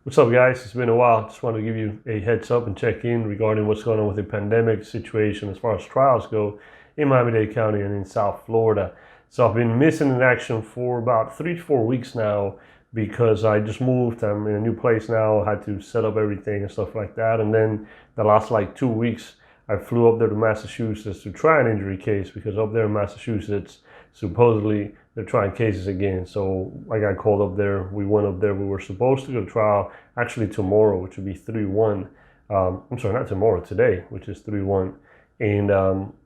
What's up, guys? It's been a while. Just wanted to give you a heads up and check in regarding what's going on with the pandemic situation as far as trials go in Miami-Dade County and in South Florida. So I've been missing in action for about 3 to 4 weeks now because I just moved. I'm in a new place now. I had to set up everything and stuff like that. And then the last 2 weeks, I flew up there to Massachusetts to try an injury case because up there in Massachusetts, supposedly they're trying cases again. So I got called up there. We went up there. We were supposed to go to trial actually tomorrow, which would be 3-1. I'm sorry, not tomorrow, today, which is 3-1. And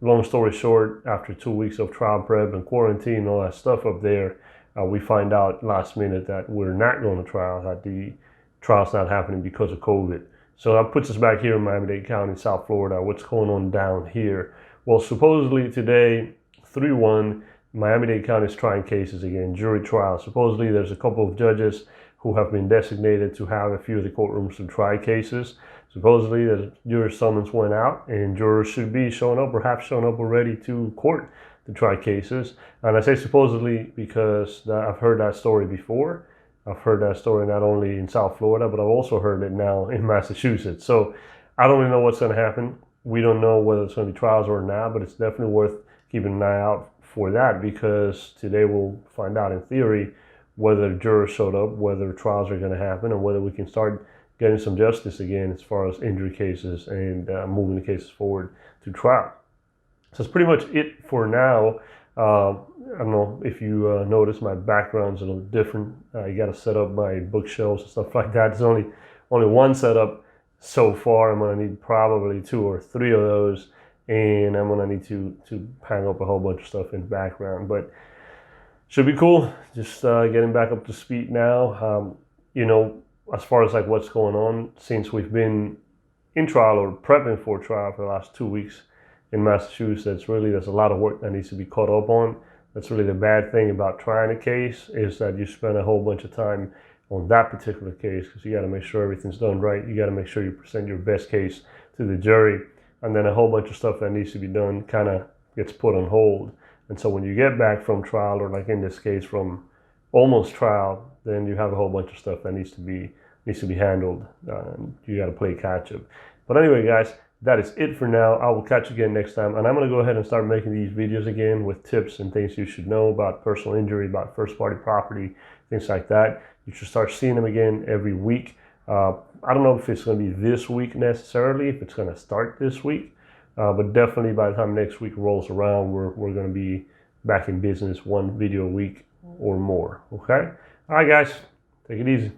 long story short, after 2 weeks of trial prep and quarantine and all that stuff up there, we find out last minute that we're not going to trial, that the trial's not happening because of COVID. So that puts us back here in Miami-Dade County, South Florida. What's going on down here? Well, supposedly today, 3-1, Miami-Dade County is trying cases again, jury trial. Supposedly there's a couple of judges who have been designated to have a few of the courtrooms to try cases. Supposedly the jury summons went out and jurors should be showing up or have shown up already to court to try cases. And I say supposedly because I've heard that story before. I've heard that story not only in South Florida, but I've also heard it now in Massachusetts. So I don't really know what's going to happen. We don't know whether it's going to be trials or not, but it's definitely worth keeping an eye out for that because today we'll find out in theory whether jurors showed up, whether trials are going to happen, and whether we can start getting some justice again as far as injury cases and moving the cases forward to trial. So that's pretty much it for now. I don't know if you notice my background's a little different. You got to set up my bookshelves and stuff like that. There's only one setup so far. I'm going to need probably 2 or 3 of those. And I'm gonna need to hang up a whole bunch of stuff in the background, but should be cool. Just getting back up to speed now. As far as what's going on, since we've been in trial or prepping for trial for the last 2 weeks in Massachusetts, really there's a lot of work that needs to be caught up on. That's really the bad thing about trying a case, is that you spend a whole bunch of time on that particular case because you got to make sure everything's done right. You got to make sure you present your best case to the jury. And then a whole bunch of stuff that needs to be done kind of gets put on hold. And so when you get back from trial, or like in this case from almost trial, then you have a whole bunch of stuff that needs to be handled. You got to play catch up. But anyway, guys, that is it for now. I will catch you again next time. And I'm going to go ahead and start making these videos again with tips and things you should know about personal injury, about first party property, things like that. You should start seeing them again every week. I don't know if it's going to be this week necessarily, if it's going to start this week, but definitely by the time next week rolls around, we're going to be back in business, 1 video a week or more. Okay? All right, guys, take it easy.